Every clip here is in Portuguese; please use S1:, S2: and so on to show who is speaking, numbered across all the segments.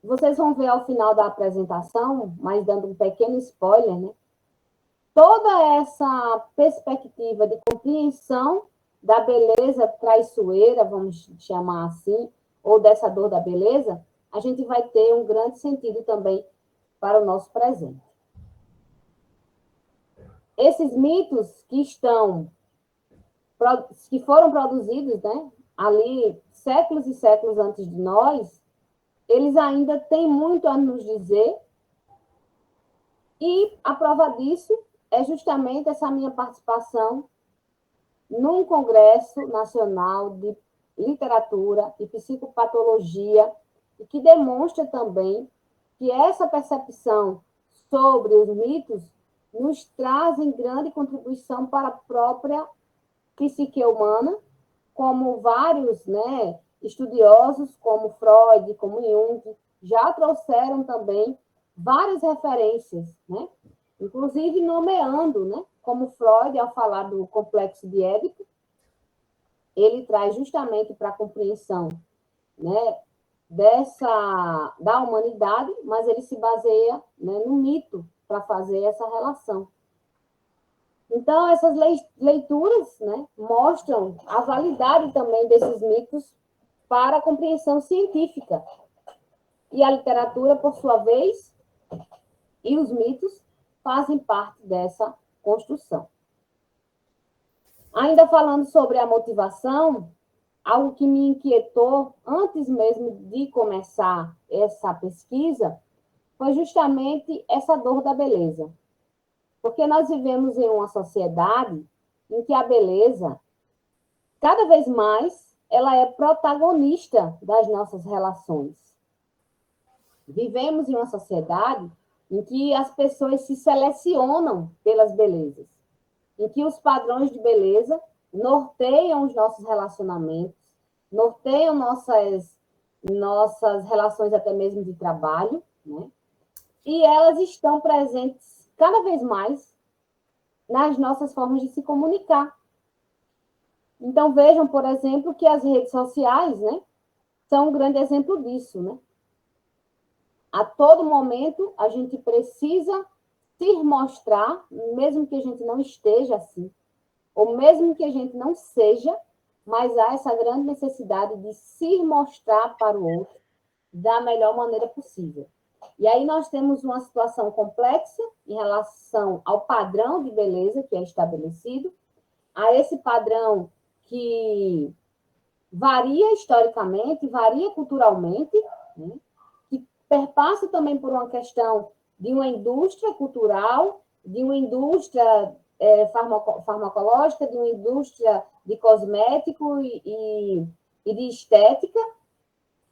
S1: vocês vão ver ao final da apresentação, mas dando um pequeno spoiler, né? Toda essa perspectiva de compreensão da beleza traiçoeira, vamos chamar assim, ou dessa dor da beleza, a gente vai ter um grande sentido também para o nosso presente. Esses mitos que foram produzidos, né, ali séculos e séculos antes de nós, eles ainda têm muito a nos dizer, e a prova disso é justamente essa minha participação num Congresso Nacional de Literatura e Psicopatologia, e que demonstra também que essa percepção sobre os mitos nos trazem grande contribuição para a própria psique humana, como vários, né, estudiosos, como Freud, como Jung, já trouxeram também várias referências, né? Inclusive nomeando, né, como Freud, ao falar do complexo de Édipo, ele traz justamente para a compreensão, né, da humanidade, mas ele se baseia, né, no mito para fazer essa relação. Então, essas leituras, né, mostram a validade também desses mitos para a compreensão científica. E a literatura, por sua vez, e os mitos fazem parte dessa construção. Ainda falando sobre a motivação, algo que me inquietou antes mesmo de começar essa pesquisa foi justamente essa dor da beleza. Porque nós vivemos em uma sociedade em que a beleza, cada vez mais, ela é protagonista das nossas relações. Vivemos em uma sociedade em que as pessoas se selecionam pelas belezas, em que os padrões de beleza norteiam os nossos relacionamentos, norteiam nossas relações até mesmo de trabalho, né? E elas estão presentes cada vez mais nas nossas formas de se comunicar. Então, vejam, por exemplo, que as redes sociais, né, são um grande exemplo disso, né? A todo momento, a gente precisa se mostrar, mesmo que a gente não esteja assim, ou mesmo que a gente não seja, mas há essa grande necessidade de se mostrar para o outro da melhor maneira possível. E aí nós temos uma situação complexa em relação ao padrão de beleza que é estabelecido, a esse padrão que varia historicamente, varia culturalmente, né? Que perpassa também por uma questão de uma indústria cultural, de uma indústria farmacológica, de uma indústria de cosmético e de estética,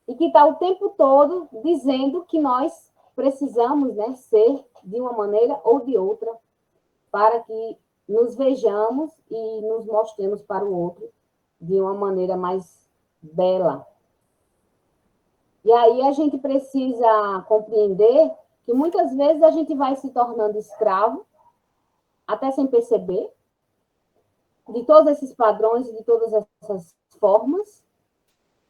S1: e que está o tempo todo dizendo que nós precisamos, né, ser de uma maneira ou de outra para que nos vejamos e nos mostremos para o outro de uma maneira mais bela. E aí a gente precisa compreender que muitas vezes a gente vai se tornando escravo, até sem perceber, de todos esses padrões e de todas essas formas,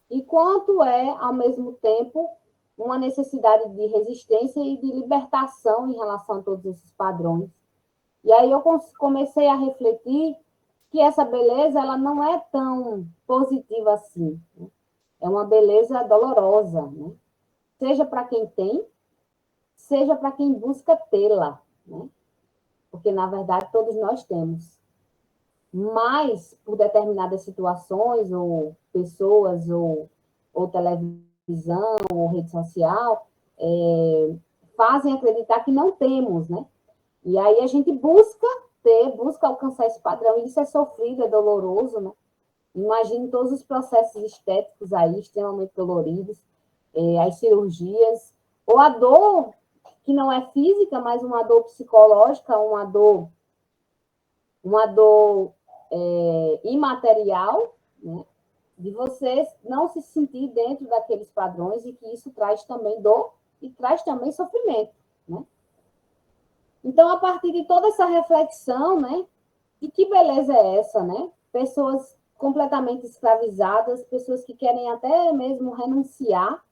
S1: e quanto é, ao mesmo tempo, uma necessidade de resistência e de libertação em relação a todos esses padrões. E aí eu comecei a refletir que essa beleza ela não é tão positiva assim, né? É uma beleza dolorosa, né? Seja para quem tem, seja para quem busca tê-la, né? Porque, na verdade, todos nós temos. Mas, por determinadas situações, ou pessoas, ou televisão, ou rede social, fazem acreditar que não temos, né? E aí a gente busca alcançar esse padrão, e isso é sofrido, é doloroso, né? Imagine todos os processos estéticos aí, extremamente doloridos, as cirurgias, ou a dor, que não é física, mas uma dor psicológica, uma dor imaterial, né? De você não se sentir dentro daqueles padrões, e que isso traz também dor e traz também sofrimento, né? Então, a partir de toda essa reflexão, né? E que beleza é essa, né? Pessoas completamente escravizadas, pessoas que querem até mesmo renunciar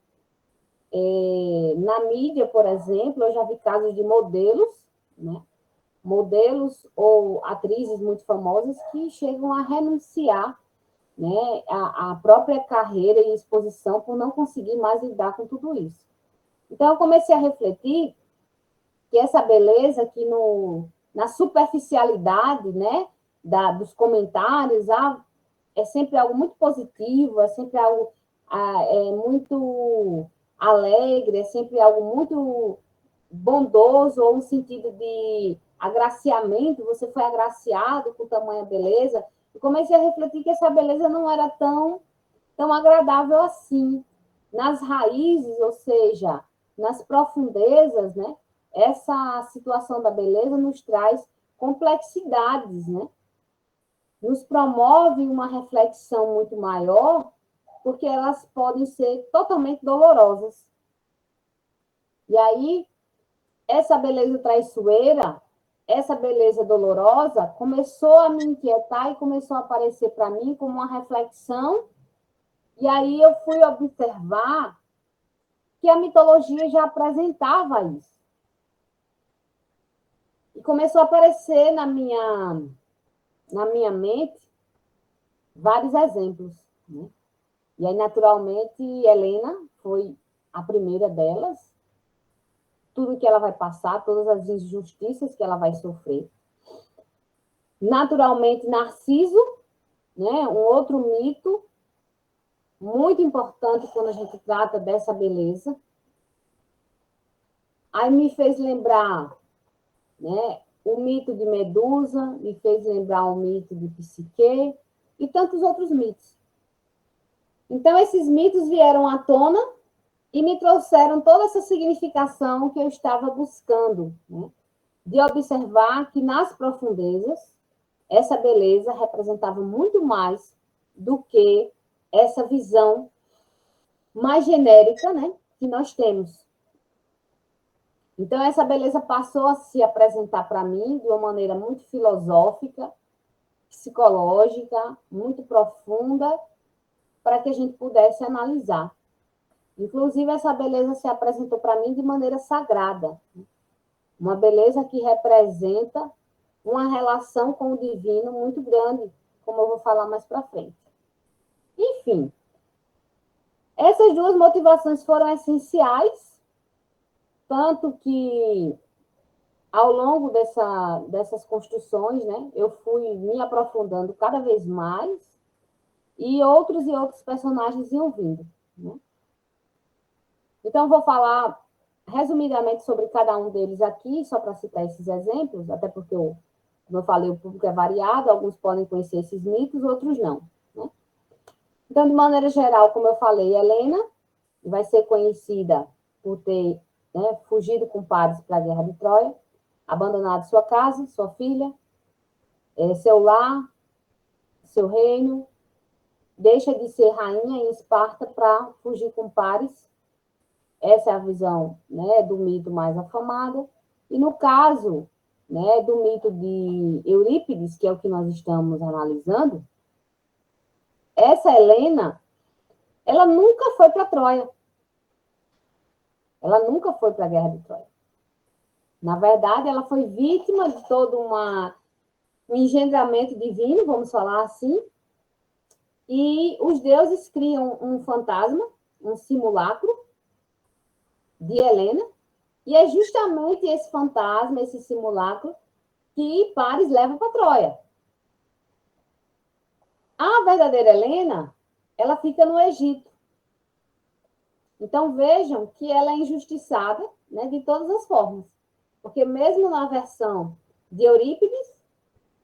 S1: na mídia, por exemplo, eu já vi casos de modelos, né? Modelos ou atrizes muito famosas que chegam a renunciar, né, a própria carreira e exposição por não conseguir mais lidar com tudo isso. Então, eu comecei a refletir que essa beleza que na superficialidade, né, dos comentários, é sempre algo muito positivo, é sempre algo muito alegre, é sempre algo muito bondoso, ou no sentido de agraciamento, você foi agraciado com tamanha beleza. Eu comecei a refletir que essa beleza não era tão agradável assim. Nas raízes, ou seja, nas profundezas, né? Essa situação da beleza nos traz complexidades, né? Nos promove uma reflexão muito maior, porque elas podem ser totalmente dolorosas. E aí, essa beleza traiçoeira, essa beleza dolorosa, começou a me inquietar e começou a aparecer para mim como uma reflexão. E aí eu fui observar que a mitologia já apresentava isso. E começou a aparecer na minha mente vários exemplos, né? E aí, naturalmente, Helena foi a primeira delas. Tudo que ela vai passar, todas as injustiças que ela vai sofrer. Naturalmente, Narciso, né? Um outro mito muito importante quando a gente trata dessa beleza. Aí me fez lembrar, né, o mito de Medusa, me fez lembrar o mito de Psique e tantos outros mitos. Então, esses mitos vieram à tona e me trouxeram toda essa significação que eu estava buscando, né? De observar que nas profundezas, essa beleza representava muito mais do que essa visão mais genérica, né, que nós temos. Então, essa beleza passou a se apresentar para mim de uma maneira muito filosófica, psicológica, muito profunda, para que a gente pudesse analisar. Inclusive, essa beleza se apresentou para mim de maneira sagrada. Uma beleza que representa uma relação com o divino muito grande, como eu vou falar mais para frente. Enfim, essas duas motivações foram essenciais, tanto que ao longo dessas construções, né, eu fui me aprofundando cada vez mais e outros personagens iam vindo, né? Então, vou falar resumidamente sobre cada um deles aqui, só para citar esses exemplos, até porque, como eu falei, o público é variado, alguns podem conhecer esses mitos, outros não, né? Então, de maneira geral, como eu falei, Helena vai ser conhecida por ter, né, fugido com pares para a Guerra de Troia, abandonado sua casa, sua filha, seu lar, seu reino, deixa de ser rainha em Esparta para fugir com pares. Essa é a visão, né, do mito mais afamado. E no caso, né, do mito de Eurípides, que é o que nós estamos analisando, essa Helena, ela nunca foi para Troia. Ela nunca foi para a Guerra de Troia. Na verdade, ela foi vítima de todo um engendramento divino, vamos falar assim, e os deuses criam um fantasma, um simulacro de Helena, e é justamente esse fantasma, esse simulacro, que Paris leva para Troia. A verdadeira Helena, ela fica no Egito. Então, vejam que ela é injustiçada, né, de todas as formas. Porque mesmo na versão de Eurípides,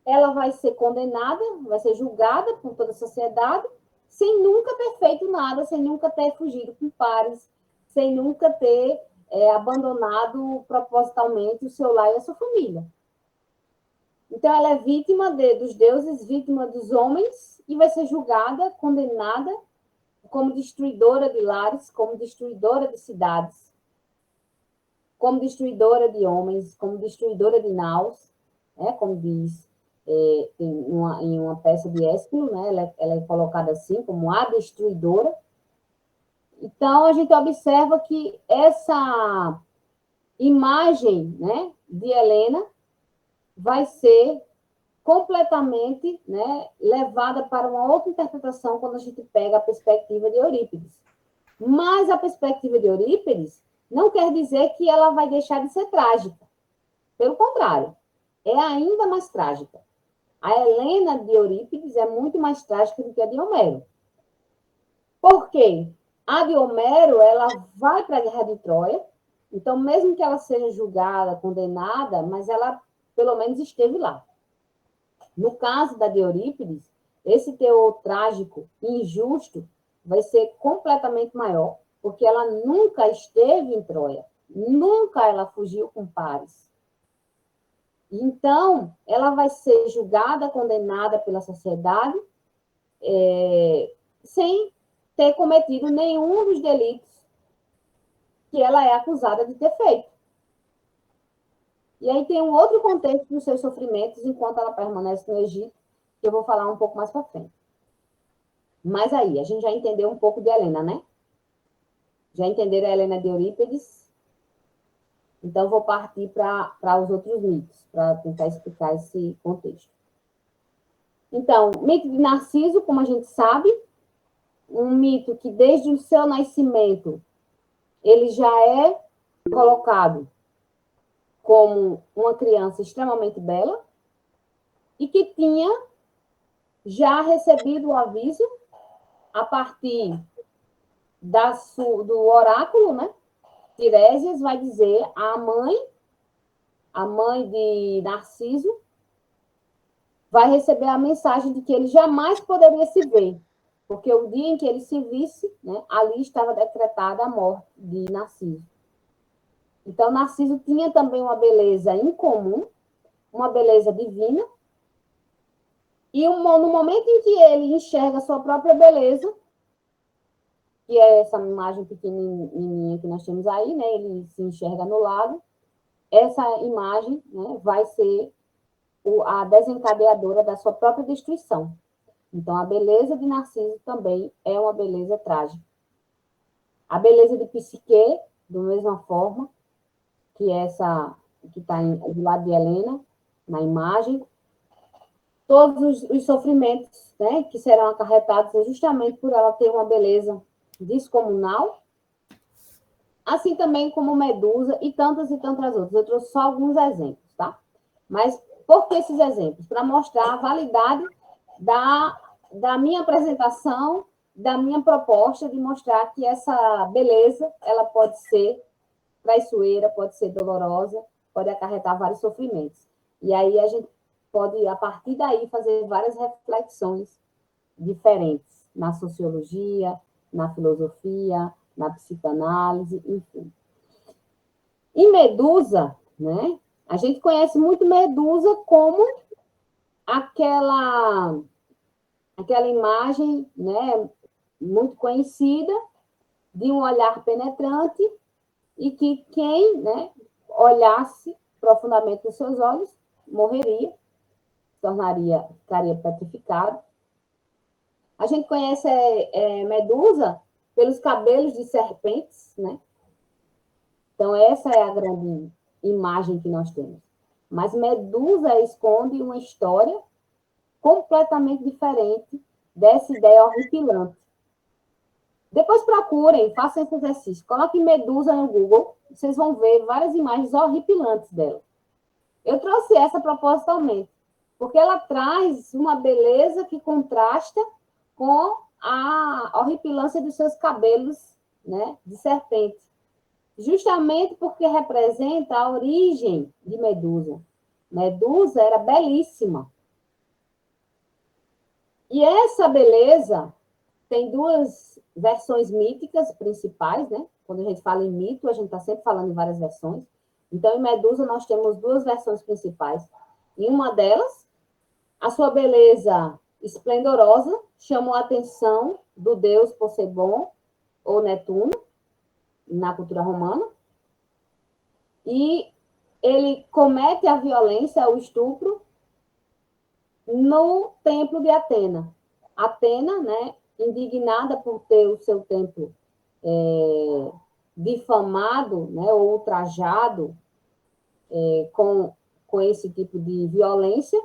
S1: ela vai ser condenada, vai ser julgada por toda a sociedade, sem nunca ter feito nada, sem nunca ter fugido com pares, sem nunca ter abandonado propositalmente o seu lar e a sua família. Então, ela é vítima dos deuses, vítima dos homens, e vai ser julgada, condenada, como destruidora de lares, como destruidora de cidades, como destruidora de homens, como destruidora de naus, né, como diz em uma peça de Ésquilo, né, ela é colocada assim, como a destruidora. Então, a gente observa que essa imagem, né, de Helena vai ser completamente, né, levada para uma outra interpretação quando a gente pega a perspectiva de Eurípides. Mas a perspectiva de Eurípides não quer dizer que ela vai deixar de ser trágica. Pelo contrário, é ainda mais trágica. A Helena de Eurípides é muito mais trágica do que a de Homero. Por quê? A de Homero, ela vai para a Guerra de Troia, então, mesmo que ela seja julgada, condenada, mas ela, pelo menos, esteve lá. No caso da de Eurípides, esse teor trágico e injusto vai ser completamente maior, porque ela nunca esteve em Troia, nunca ela fugiu com Paris. Então, ela vai ser julgada, condenada pela sociedade, sem ter cometido nenhum dos delitos que ela é acusada de ter feito. E aí tem um outro contexto dos seus sofrimentos enquanto ela permanece no Egito, que eu vou falar um pouco mais para frente. Mas aí, a gente já entendeu um pouco de Helena, né? Já entenderam a Helena de Eurípides? Então, vou partir para os outros mitos, para tentar explicar esse contexto. Então, mito de Narciso, como a gente sabe, um mito que desde o seu nascimento ele já é colocado como uma criança extremamente bela e que tinha já recebido o aviso a partir do oráculo, né? Tiresias vai dizer à a mãe de Narciso, vai receber a mensagem de que ele jamais poderia se ver, porque o dia em que ele se visse, né, ali estava decretada a morte de Narciso. Então, Narciso tinha também uma beleza incomum, uma beleza divina, e no momento em que ele enxerga a sua própria beleza, que é essa imagem pequenininha que nós temos aí, né, ele se enxerga no lago, essa imagem, né, vai ser a desencadeadora da sua própria destruição. Então, a beleza de Narciso também é uma beleza trágica. A beleza de Psique, da mesma forma, que essa que está do lado de Helena, na imagem, todos os sofrimentos, né, que serão acarretados é justamente por ela ter uma beleza descomunal, assim também como Medusa e tantas outras. Eu trouxe só alguns exemplos, tá? Mas por que esses exemplos? Para mostrar a validade da minha apresentação, da minha proposta de mostrar que essa beleza, ela pode ser traiçoeira, pode ser dolorosa, pode acarretar vários sofrimentos. E aí a gente pode, a partir daí, fazer várias reflexões diferentes na sociologia, na filosofia, na psicanálise, enfim. E Medusa, né? A gente conhece muito Medusa como aquela imagem, né, muito conhecida de um olhar penetrante e que quem, né, olhasse profundamente nos seus olhos morreria, ficaria petrificado. A gente conhece Medusa pelos cabelos de serpentes, né? Então, essa é a grande imagem que nós temos. Mas Medusa esconde uma história completamente diferente dessa ideia horripilante. Depois procurem, façam esse exercício. Coloquem Medusa no Google, vocês vão ver várias imagens horripilantes dela. Eu trouxe essa propositalmente, porque ela traz uma beleza que contrasta com a horripilância dos seus cabelos, né, de serpente. Justamente porque representa a origem de Medusa. Medusa era belíssima. E essa beleza tem duas versões míticas principais, né? Quando a gente fala em mito, a gente está sempre falando em várias versões. Então, em Medusa, nós temos duas versões principais. Em uma delas, a sua beleza esplendorosa chamou a atenção do deus Poseidon, ou Netuno, na cultura romana. E ele comete a violência, o estupro, no templo de Atena. Atena, né, indignada por ter o seu templo difamado, né, ou ultrajado com esse tipo de violência,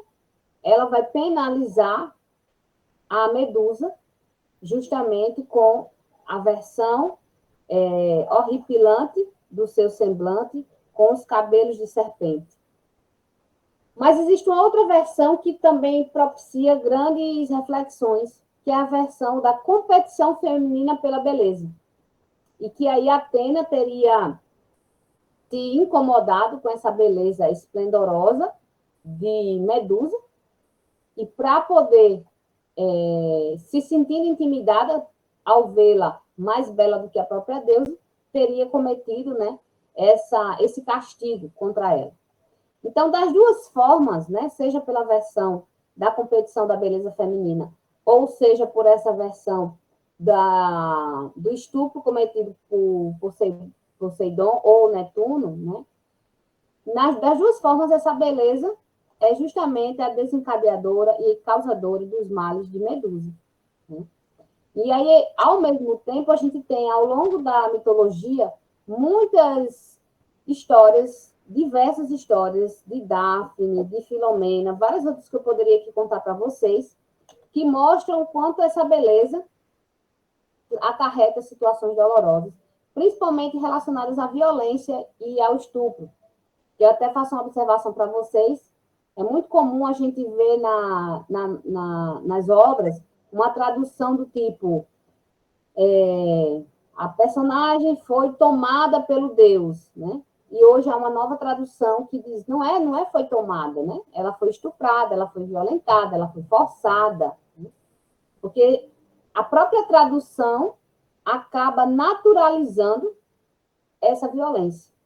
S1: ela vai penalizar a Medusa justamente com a versão horripilante do seu semblante, com os cabelos de serpente. Mas existe uma outra versão que também propicia grandes reflexões, que é a versão da competição feminina pela beleza. E que aí Atena teria se incomodado com essa beleza esplendorosa de Medusa, e para poder se sentindo intimidada ao vê-la mais bela do que a própria deusa, teria cometido, né, esse castigo contra ela. Então, das duas formas, né, seja pela versão da competição da beleza feminina, ou seja por essa versão do estupro cometido por Poseidon ou Netuno, né, das duas formas, essa beleza é justamente a desencadeadora e causadora dos males de Medusa. Né? E aí, ao mesmo tempo, a gente tem, ao longo da mitologia, muitas histórias, diversas histórias de Dáfne, de Filomena, várias outras que eu poderia aqui contar para vocês, que mostram o quanto essa beleza acarreta situações dolorosas, principalmente relacionadas à violência e ao estupro. Eu até faço uma observação para vocês. É muito comum a gente ver nas obras uma tradução do tipo a personagem foi tomada pelo Deus, né? E hoje há uma nova tradução que diz não é foi tomada, né? Ela foi estuprada, ela foi violentada, ela foi forçada, né? Porque a própria tradução acaba naturalizando essa violência.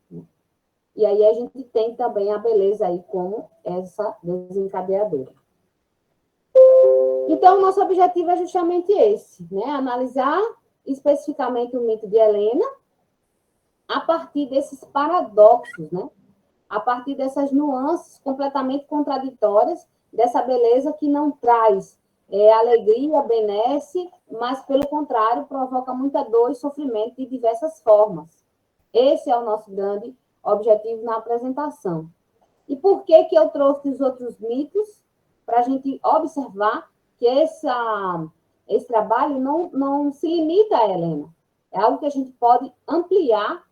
S1: E aí a gente tem também a beleza aí como essa desencadeadora. Então, o nosso objetivo é justamente esse, né? Analisar especificamente o mito de Helena a partir desses paradoxos, né? A partir dessas nuances completamente contraditórias, dessa beleza que não traz alegria, benesse, mas, pelo contrário, provoca muita dor e sofrimento de diversas formas. Esse é o nosso grande objetivo na apresentação. E por que eu trouxe os outros mitos? Para a gente observar que esse trabalho não se limita a Helena. É algo que a gente pode ampliar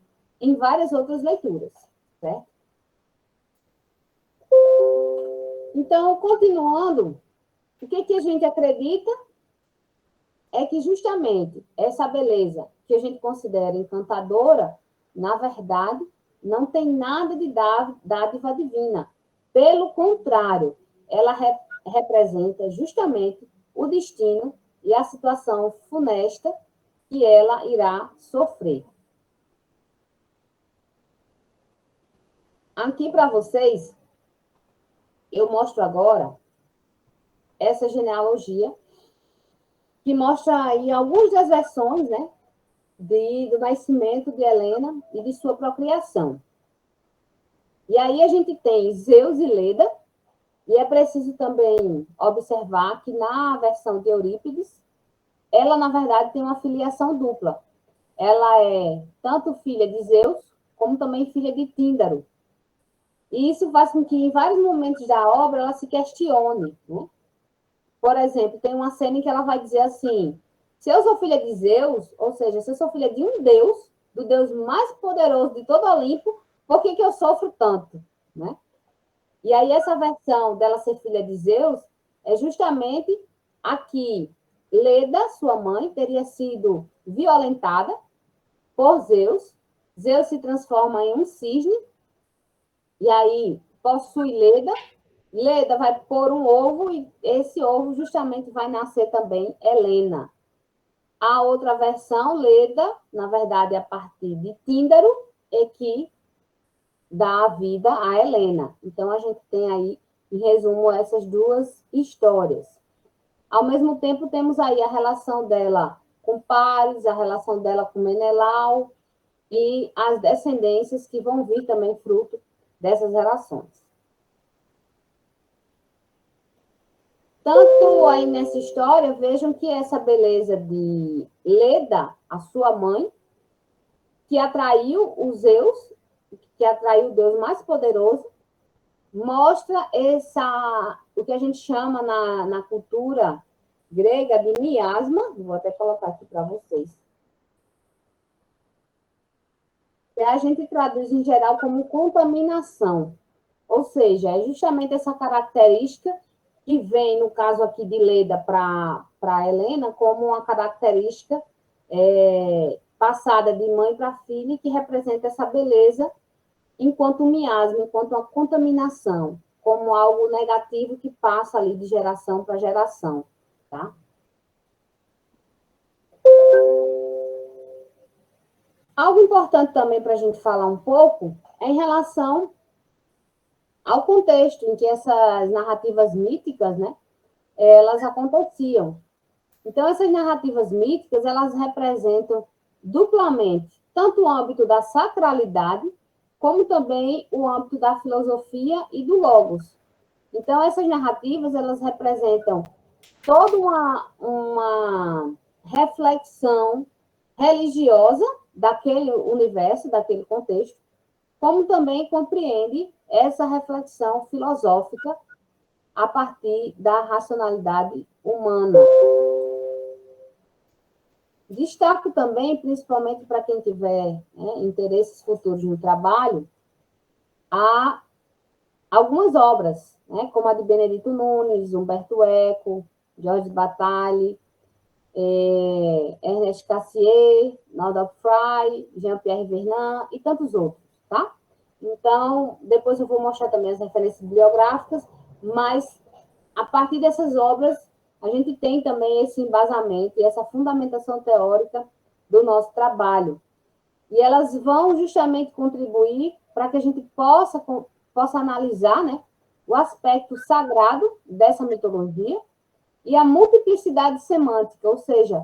S1: em várias outras leituras, certo? Então, continuando, o que a gente acredita é que justamente essa beleza que a gente considera encantadora, na verdade, não tem nada de dádiva divina. Pelo contrário, ela representa justamente o destino e a situação funesta que ela irá sofrer. Aqui para vocês, eu mostro agora essa genealogia, que mostra aí algumas das versões, né, do nascimento de Helena e de sua procriação. E aí a gente tem Zeus e Leda, e é preciso também observar que na versão de Eurípides, ela, na verdade, tem uma filiação dupla. Ela é tanto filha de Zeus, como também filha de Tíndaro. E isso faz com que, em vários momentos da obra, ela se questione, né? Por exemplo, tem uma cena em que ela vai dizer assim: se eu sou filha de Zeus, ou seja, se eu sou filha de um deus, do deus mais poderoso de todo o Olimpo, por que eu sofro tanto? Né? E aí essa versão dela ser filha de Zeus é justamente a que Leda, sua mãe, teria sido violentada por Zeus. Zeus se transforma em um cisne, e aí possui Leda. Leda vai pôr um ovo e esse ovo justamente vai nascer também Helena. A outra versão, Leda, na verdade, a partir de Tíndaro, é que dá a vida a Helena. Então, a gente tem aí, em resumo, essas duas histórias. Ao mesmo tempo, temos aí a relação dela com Paris, a relação dela com Menelau e as descendências que vão vir também fruto dessas relações. Tanto aí nessa história, vejam que essa beleza de Leda, a sua mãe, que atraiu os Zeus, que atraiu o Deus mais poderoso, mostra o que a gente chama na cultura grega de miasma, vou até colocar aqui para vocês, que a gente traduz em geral como contaminação, ou seja, é justamente essa característica que vem, no caso aqui de Leda para Helena, como uma característica passada de mãe para filha, que representa essa beleza enquanto miasma, enquanto uma contaminação, como algo negativo que passa ali de geração para geração, tá? Algo importante também para a gente falar um pouco é em relação ao contexto em que essas narrativas míticas, né, elas aconteciam. Então, essas narrativas míticas, elas representam duplamente tanto o âmbito da sacralidade, como também o âmbito da filosofia e do logos. Então, essas narrativas, elas representam toda uma reflexão religiosa daquele universo, daquele contexto, como também compreende essa reflexão filosófica a partir da racionalidade humana. Destaco também, principalmente para quem tiver interesses futuros no trabalho, há algumas obras, como a de Benedito Nunes, Humberto Eco, Jorge Bataille, Ernest Cassier, Nordal Frye, Jean-Pierre Vernant e tantos outros, tá? Então, depois eu vou mostrar também as referências bibliográficas, mas a partir dessas obras, a gente tem também esse embasamento e essa fundamentação teórica do nosso trabalho. E elas vão justamente contribuir para que a gente possa analisar, né, o aspecto sagrado dessa mitologia e a multiplicidade semântica, ou seja,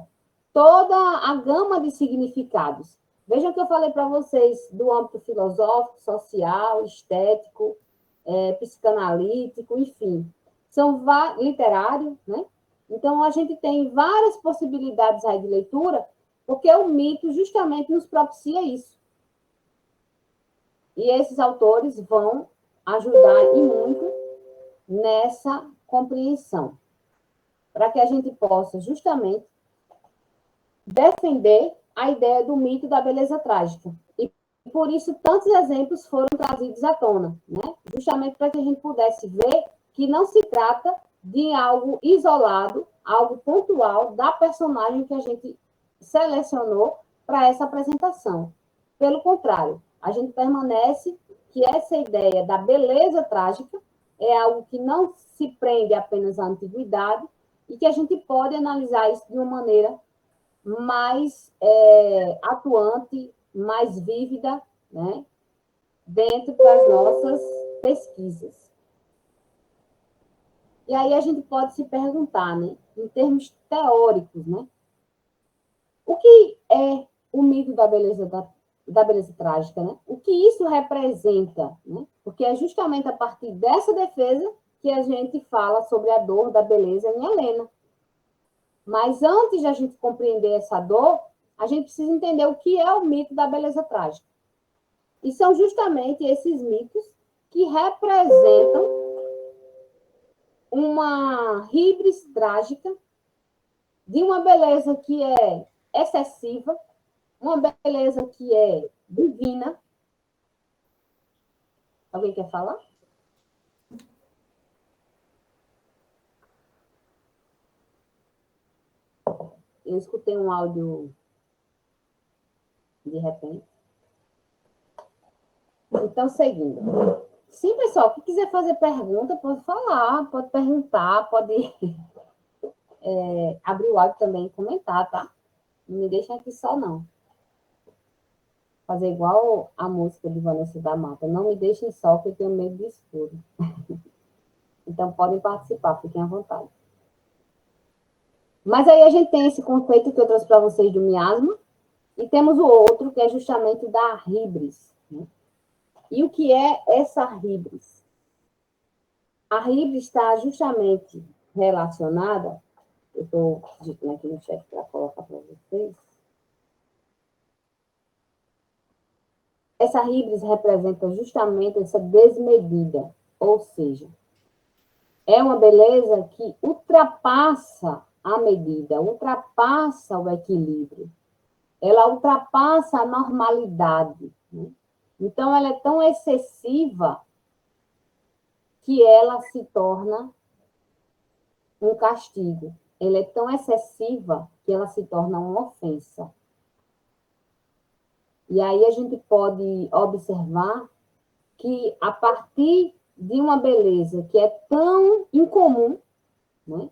S1: toda a gama de significados. Vejam que eu falei para vocês do âmbito filosófico, social, estético, psicanalítico, enfim. São literário, né? Então, a gente tem várias possibilidades aí de leitura, porque o mito justamente nos propicia isso. E esses autores vão ajudar e muito nessa compreensão, para que a gente possa justamente defender a ideia do mito da beleza trágica. E por isso tantos exemplos foram trazidos à tona, né? Justamente para que a gente pudesse ver que não se trata de algo isolado, algo pontual da personagem que a gente selecionou para essa apresentação. Pelo contrário, a gente permanece que essa ideia da beleza trágica é algo que não se prende apenas à antiguidade e que a gente pode analisar isso de uma maneira mais atuante, mais vívida, né, dentro das nossas pesquisas. E aí a gente pode se perguntar, né, em termos teóricos, né, o que é o mito da beleza trágica, né? O que isso representa, né? Porque é justamente a partir dessa defesa que a gente fala sobre a dor da beleza em Helena. Mas antes de a gente compreender essa dor, a gente precisa entender o que é o mito da beleza trágica. E são justamente esses mitos que representam uma híbris trágica de uma beleza que é excessiva, uma beleza que é divina. Alguém quer falar? Eu escutei um áudio de repente. Então, seguindo. Sim, pessoal, quem quiser fazer pergunta, pode falar, pode perguntar, pode abrir o áudio também e comentar, tá? Não me deixem aqui só, não. Fazer igual a música de Vanessa da Mata. Não me deixem só, que eu tenho medo de escuro. Então, podem participar, fiquem à vontade. Mas aí a gente tem esse conceito que eu trouxe para vocês do miasma, e temos o outro, que é justamente da híbris. Né? E o que é essa híbris? A híbris está justamente relacionada, eu estou digitando aqui no chat para colocar para vocês, essa híbris representa justamente essa desmedida, ou seja, é uma beleza que ultrapassa a medida, ultrapassa o equilíbrio, ela ultrapassa a normalidade, né? Então, ela é tão excessiva que ela se torna um castigo. Ela é tão excessiva que ela se torna uma ofensa. E aí a gente pode observar que a partir de uma beleza que é tão incomum, né?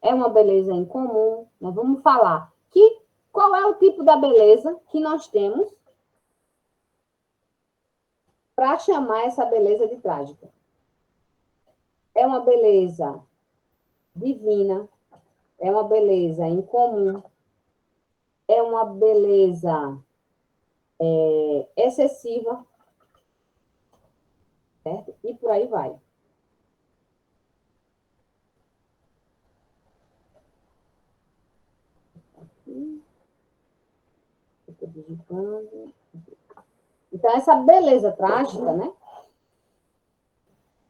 S1: É uma beleza incomum, né? Vamos falar que qual é o tipo da beleza que nós temos para chamar essa beleza de trágica? É uma beleza divina, é uma beleza incomum, é uma beleza excessiva, certo? E por aí vai. Estou digitando. Então, essa beleza trágica, né?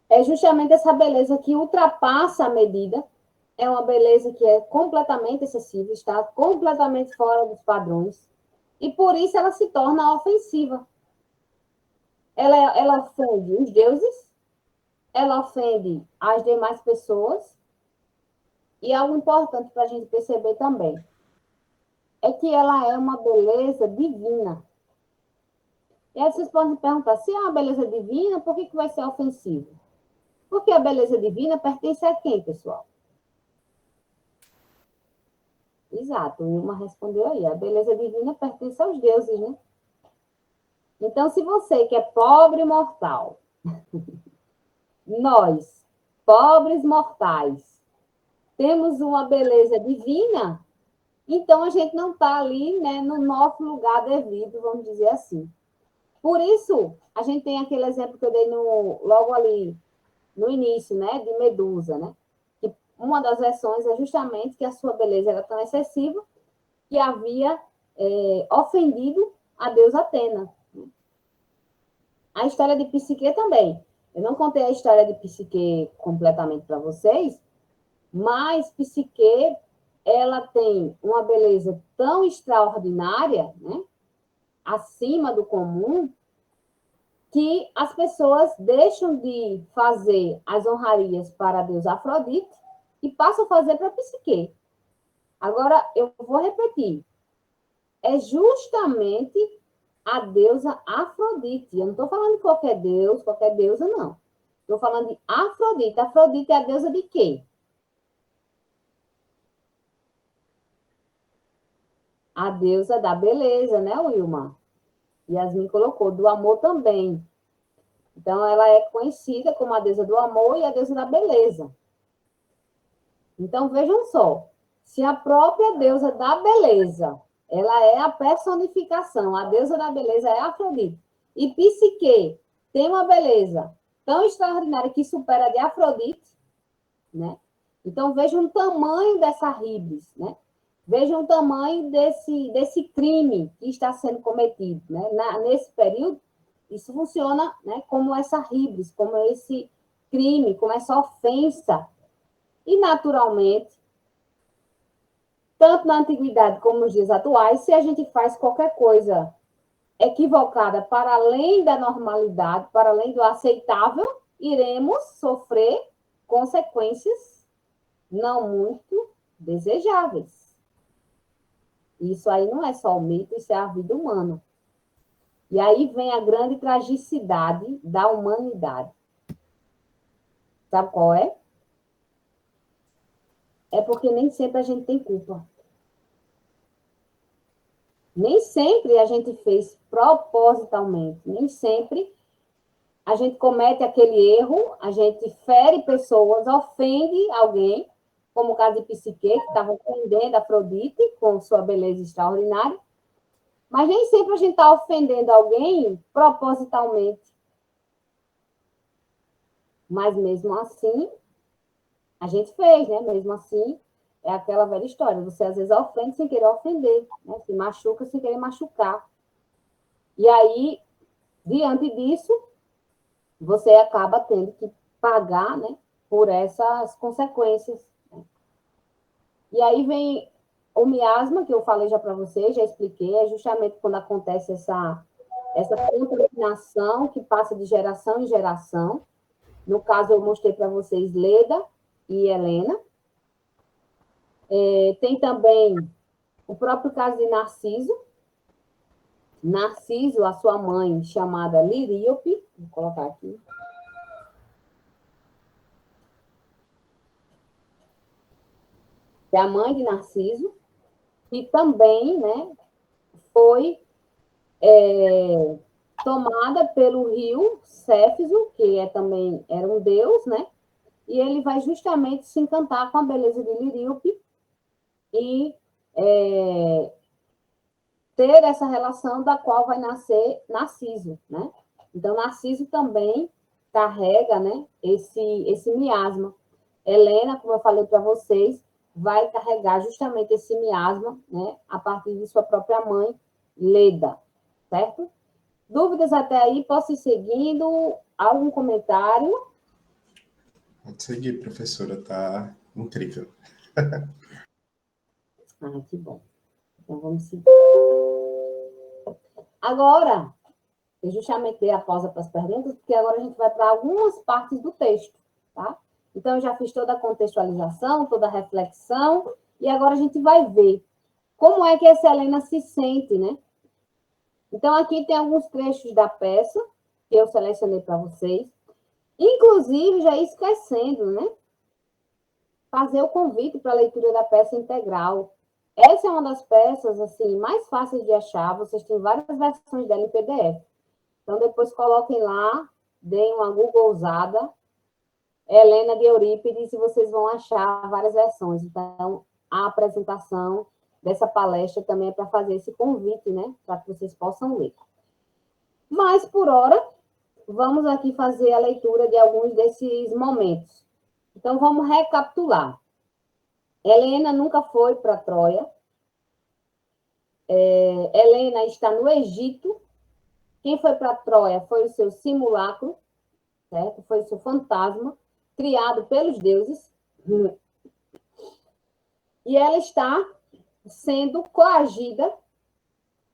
S1: É justamente essa beleza que ultrapassa a medida, é uma beleza que é completamente excessiva, está completamente fora dos padrões, e por isso ela se torna ofensiva. Ela ofende os deuses, ela ofende as demais pessoas, e algo importante para a gente perceber também é que ela é uma beleza divina. E aí vocês podem perguntar, se é uma beleza divina, por que vai ser ofensivo? Porque a beleza divina pertence a quem, pessoal? Exato, o Ilma respondeu aí. A beleza divina pertence aos deuses, né? Então, se você que é pobre e mortal, nós, pobres mortais, temos uma beleza divina, então a gente não está ali, né, no nosso lugar devido, vamos dizer assim. Por isso, a gente tem aquele exemplo que eu dei logo ali no início, né, de Medusa, né? Que uma das versões é justamente que a sua beleza era tão excessiva que havia ofendido a deusa Atena. A história de Psique também. Eu não contei a história de Psique completamente para vocês, mas Psique, ela tem uma beleza tão extraordinária, né, acima do comum, que as pessoas deixam de fazer as honrarias para a deusa Afrodite e passam a fazer para Psique. Agora, eu vou repetir. É justamente a deusa Afrodite. Eu não estou falando de qualquer deus, qualquer deusa, não. Estou falando de Afrodite. Afrodite é a deusa de quê? A deusa da beleza, né, Wilma? Yasmin colocou, do amor também. Então, ela é conhecida como a deusa do amor e a deusa da beleza. Então, vejam só. Se a própria deusa da beleza, ela é a personificação, a deusa da beleza é a Afrodite. E Psique tem uma beleza tão extraordinária que supera a de Afrodite, né? Então, vejam o tamanho dessa híbris, né? Vejam o tamanho desse crime que está sendo cometido, né? Nesse período, isso funciona, né, como essa híbris, como esse crime, como essa ofensa. E, naturalmente, tanto na antiguidade como nos dias atuais, se a gente faz qualquer coisa equivocada para além da normalidade, para além do aceitável, iremos sofrer consequências não muito desejáveis. Isso aí não é só o mito, isso é a vida humana. E aí vem a grande tragicidade da humanidade. Sabe qual é? É porque nem sempre a gente tem culpa. Nem sempre a gente fez propositalmente, nem sempre a gente comete aquele erro, a gente fere pessoas, ofende alguém, como o caso de Psique, que estava ofendendo Afrodite com sua beleza extraordinária, mas nem sempre a gente está ofendendo alguém propositalmente. Mas mesmo assim, a gente fez, né? Mesmo assim, é aquela velha história. Você às vezes ofende sem querer ofender, né? Se machuca sem querer machucar. E aí, Diante disso, você acaba tendo que pagar, né, por essas consequências. Né? E aí vem o miasma, que eu falei já para você, já expliquei, é justamente quando acontece essa contaminação que passa de geração em geração. No caso, eu mostrei para vocês Leda e Helena. Tem também o próprio caso de Narciso. Narciso, a sua mãe, chamada Liríope, vou colocar aqui. É a mãe de Narciso, que também, né, foi tomada pelo rio Céfiso, que também era um deus, né? E ele vai justamente se encantar com a beleza de Liríope e ter essa relação da qual vai nascer Narciso, né? Então, Narciso também carrega, né, esse miasma. Helena, como eu falei para vocês, vai carregar justamente esse miasma, né, a partir de sua própria mãe, Leda, certo? Dúvidas até aí? Posso ir seguindo? Algum comentário?
S2: Pode seguir, professora, tá incrível.
S1: Que bom. Então, vamos seguir. Agora, eu justamente dei a pausa para as perguntas, porque agora a gente vai para algumas partes do texto, tá? Então, eu já fiz toda a contextualização, toda a reflexão, e agora a gente vai ver como é que essa Helena se sente, né? Então, aqui tem alguns trechos da peça que eu selecionei para vocês. Inclusive, já esquecendo, né? Fazer o convite para a leitura da peça integral. Essa é uma das peças, assim, mais fáceis de achar. Vocês têm várias versões dela em PDF. Então, depois coloquem lá, deem uma Googlezada, Helena de Eurípides, e vocês vão achar várias versões. Então, a apresentação dessa palestra também é para fazer esse convite, né? Para que vocês possam ler. Mas, por hora, vamos aqui fazer a leitura de alguns desses momentos. Então, vamos recapitular. Helena nunca foi para Troia. Helena está no Egito. Quem foi para Troia foi o seu simulacro, certo? Foi o seu fantasma, criado pelos deuses. E ela está sendo coagida,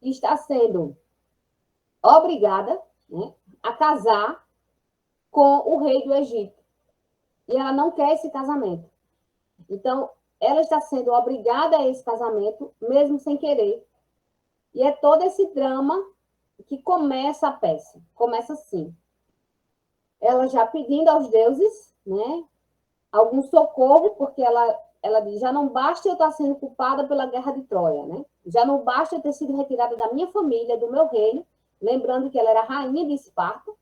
S1: está sendo obrigada, né, a casar com o rei do Egito. E ela não quer esse casamento. Então, ela está sendo obrigada a esse casamento, mesmo sem querer. E é todo esse drama que começa a peça. Começa assim. Ela já pedindo aos deuses, né, algum socorro, porque ela diz, já não basta eu estar sendo culpada pela guerra de Troia, né? Já não basta eu ter sido retirada da minha família, do meu reino, lembrando que ela era rainha de Esparta,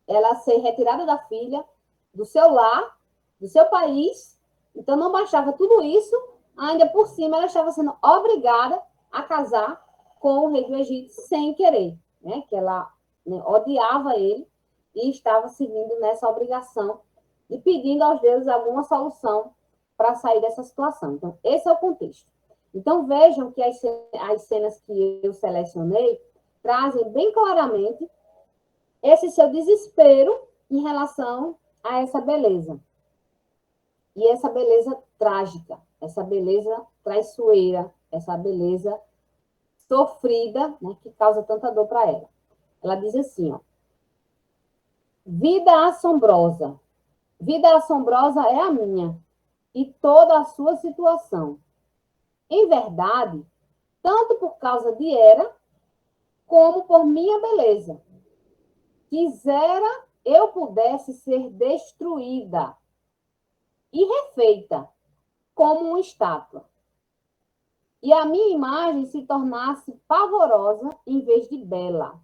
S1: ela ser retirada da filha, do seu lar, do seu país, então não bastava tudo isso, ainda por cima ela estava sendo obrigada a casar com o rei do Egito sem querer, né? Que ela, né, odiava ele e estava seguindo nessa obrigação e pedindo aos deuses alguma solução para sair dessa situação. Então, esse é o contexto. Então, vejam que as cenas que eu selecionei trazem bem claramente esse seu desespero em relação a essa beleza. E essa beleza trágica, essa beleza traiçoeira, essa beleza sofrida, né, que causa tanta dor para ela. Ela diz assim, ó, vida assombrosa. Vida assombrosa é a minha e toda a sua situação. Em verdade, tanto por causa de Hera, como por minha beleza. Quisera eu pudesse ser destruída e refeita como uma estátua. E a minha imagem se tornasse pavorosa em vez de bela.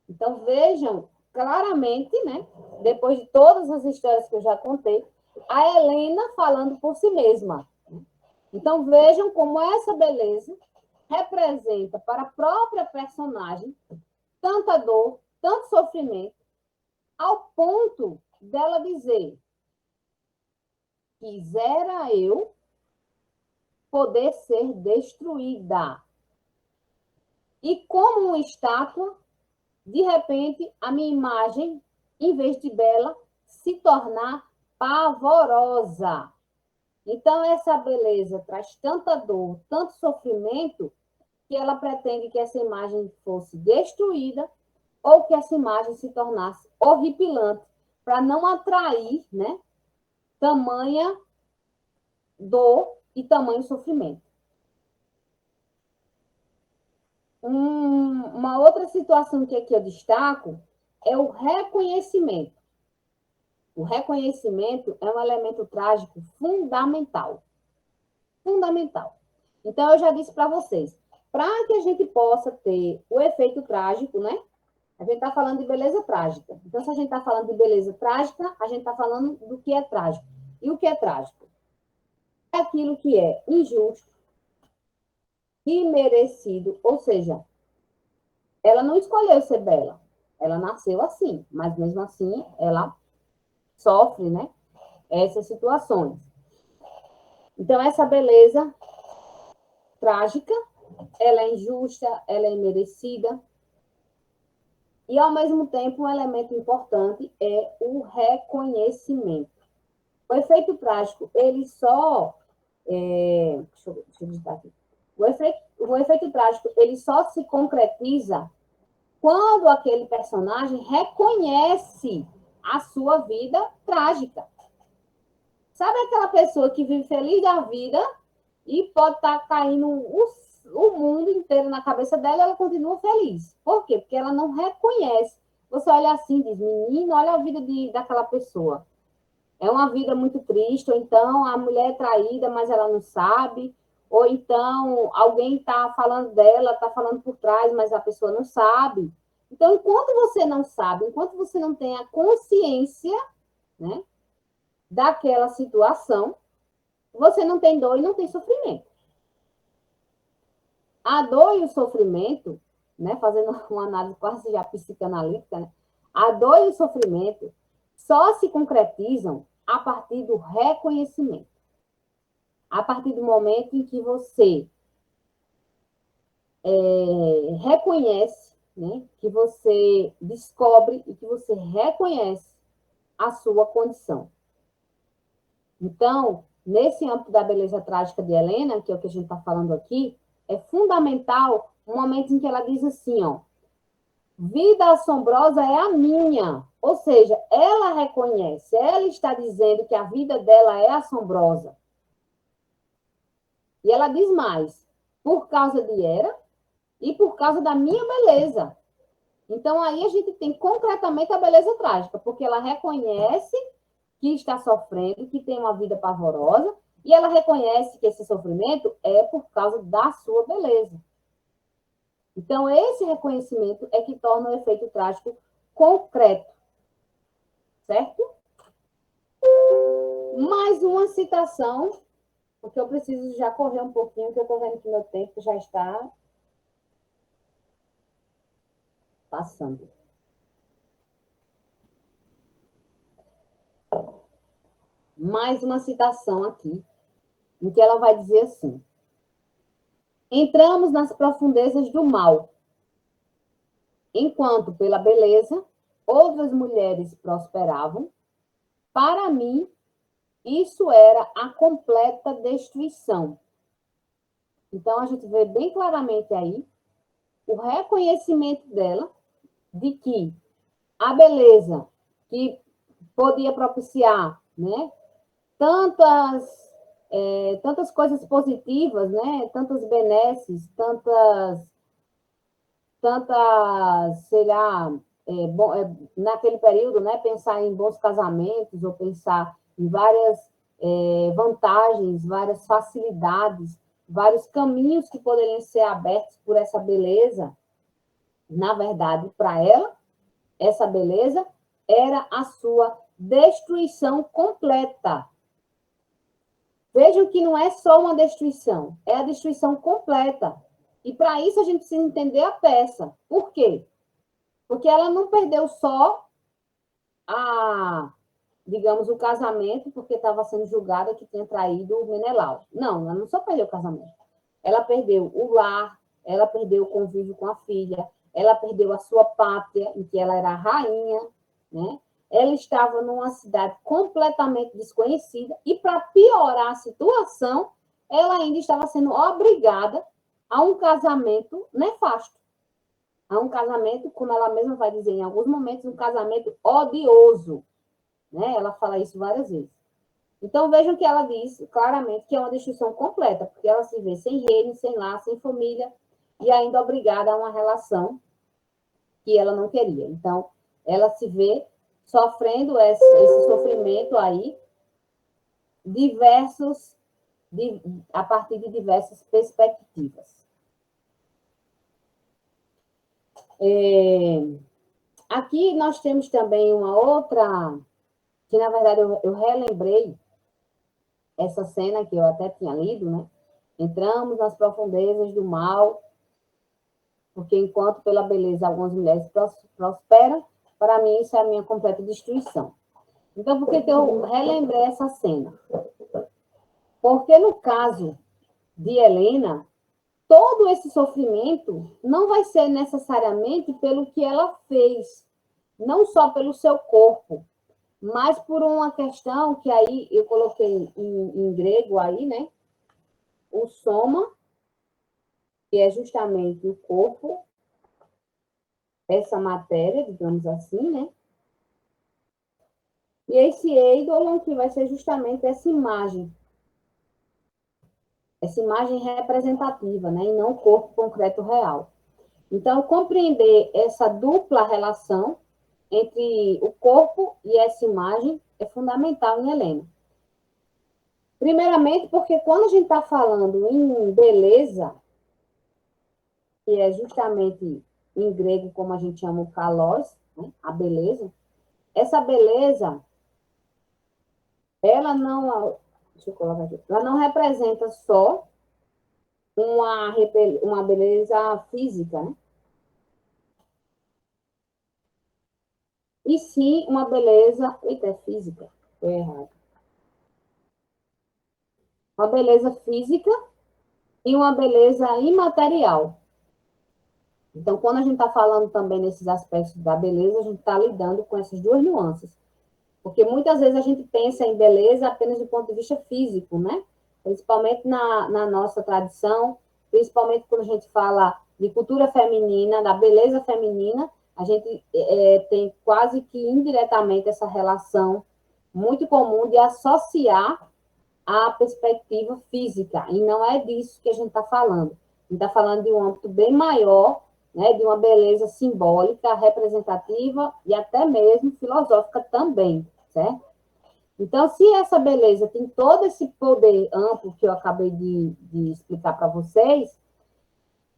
S1: Então, vejam claramente, né, depois de todas as histórias que eu já contei, a Helena falando por si mesma. Então, vejam como essa beleza representa para a própria personagem tanta dor, tanto sofrimento, ao ponto dela dizer: quisera eu poder ser destruída. E como uma estátua de repente, a minha imagem, em vez de bela, se tornar pavorosa. Então, essa beleza traz tanta dor, tanto sofrimento, que ela pretende que essa imagem fosse destruída ou que essa imagem se tornasse horripilante, para não atrair, né, tamanha dor e tamanho sofrimento. Uma outra situação que aqui eu destaco é o reconhecimento. O reconhecimento é um elemento trágico fundamental. Fundamental. Então, eu já disse para vocês, para que a gente possa ter o efeito trágico, né? A gente está falando de beleza trágica. Então, se a gente está falando de beleza trágica, a gente está falando do que é trágico. E o que é trágico? É aquilo que é injusto, imerecido, ou seja, ela não escolheu ser bela. Ela nasceu assim, mas mesmo assim ela sofre, né, essas situações. Então, essa beleza trágica, ela é injusta, ela é imerecida. E, ao mesmo tempo, um elemento importante é o reconhecimento. O efeito trágico, ele só... deixa eu digitar aqui. O efeito trágico, ele só se concretiza quando aquele personagem reconhece a sua vida trágica. Sabe aquela pessoa que vive feliz da vida e pode estar caindo o mundo inteiro na cabeça dela, ela continua feliz. Por quê? Porque ela não reconhece. Você olha assim e diz, menino, olha a vida daquela pessoa. É uma vida muito triste, ou então a mulher é traída, mas ela não sabe, ou então alguém está falando dela, está falando por trás, mas a pessoa não sabe. Então, enquanto você não sabe, enquanto você não tem a consciência, né, daquela situação, você não tem dor e não tem sofrimento. A dor e o sofrimento, né, fazendo uma análise quase já psicanalítica, né, a dor e o sofrimento só se concretizam a partir do reconhecimento. A partir do momento em que você reconhece, né, que você descobre e que você reconhece a sua condição. Então, nesse âmbito da beleza trágica de Helena, que é o que a gente está falando aqui, é fundamental o momento em que ela diz assim, ó, vida assombrosa é a minha. Ou seja, ela reconhece, ela está dizendo que a vida dela é assombrosa. E ela diz mais, por causa de Hera e por causa da minha beleza. Então, aí a gente tem concretamente a beleza trágica, porque ela reconhece que está sofrendo, que tem uma vida pavorosa, e ela reconhece que esse sofrimento é por causa da sua beleza. Então, esse reconhecimento é que torna o efeito trágico concreto. Certo? Mais uma citação, porque eu preciso já correr um pouquinho, que eu estou vendo que meu tempo já está passando. Mais uma citação aqui, em que ela vai dizer assim: entramos nas profundezas do mal, enquanto pela beleza outras mulheres prosperavam. Para mim, isso era a completa destruição. Então, a gente vê bem claramente aí o reconhecimento dela de que a beleza que podia propiciar, né, tantas coisas positivas, né, tantas benesses, sei lá, naquele período, né, pensar em bons casamentos ou pensar em várias vantagens, várias facilidades, vários caminhos que poderiam ser abertos por essa beleza. Na verdade, para ela, essa beleza era a sua destruição completa. Vejam que não é só uma destruição, é a destruição completa. E para isso a gente precisa entender a peça. Por quê? Porque ela não perdeu só digamos, o casamento, porque estava sendo julgada que tinha traído o Menelau. Não, ela não só perdeu o casamento. Ela perdeu o lar, ela perdeu o convívio com a filha, ela perdeu a sua pátria, em que ela era a rainha, né? Ela estava numa cidade completamente desconhecida, e para piorar a situação, ela ainda estava sendo obrigada a um casamento nefasto. A um casamento, como ela mesma vai dizer em alguns momentos, um casamento odioso. Né? Ela fala isso várias vezes. Então, vejam que ela diz claramente que é uma destruição completa, porque ela se vê sem reino, sem lar, sem família, e ainda obrigada a uma relação que ela não queria. Então, ela se vê sofrendo esse sofrimento aí, a partir de diversas perspectivas. Aqui nós temos também uma outra, que na verdade eu relembrei essa cena que eu até tinha lido, né? Entramos nas profundezas do mal, porque enquanto pela beleza algumas mulheres prosperam, para mim isso é a minha completa destruição. Então, por que eu relembrei essa cena? Porque no caso de Helena, todo esse sofrimento não vai ser necessariamente pelo que ela fez, não só pelo seu corpo, mas por uma questão que aí eu coloquei em grego aí, né? O soma, que é justamente o corpo, essa matéria, digamos assim, né? E esse eidolon, que vai ser justamente essa imagem representativa, né? E não o corpo concreto real. Então, compreender essa dupla relação entre o corpo e essa imagem é fundamental em Helena. Primeiramente, porque quando a gente está falando em beleza, que é justamente em grego como a gente chama o kalos, né? A beleza, essa beleza, ela não, deixa eu colocar aqui, ela não representa só uma beleza física, né? E sim uma beleza, eita, é física, foi errado. Uma beleza física e uma beleza imaterial. Então, quando a gente está falando também nesses aspectos da beleza, a gente está lidando com essas duas nuances. Porque muitas vezes a gente pensa em beleza apenas do ponto de vista físico, né? Principalmente na nossa tradição, principalmente quando a gente fala de cultura feminina, da beleza feminina, a gente tem quase que indiretamente essa relação muito comum de associar a perspectiva física, e não é disso que a gente está falando. A gente está falando de um âmbito bem maior, né, de uma beleza simbólica, representativa e até mesmo filosófica também, certo? Então, se essa beleza tem todo esse poder amplo que eu acabei de explicar para vocês,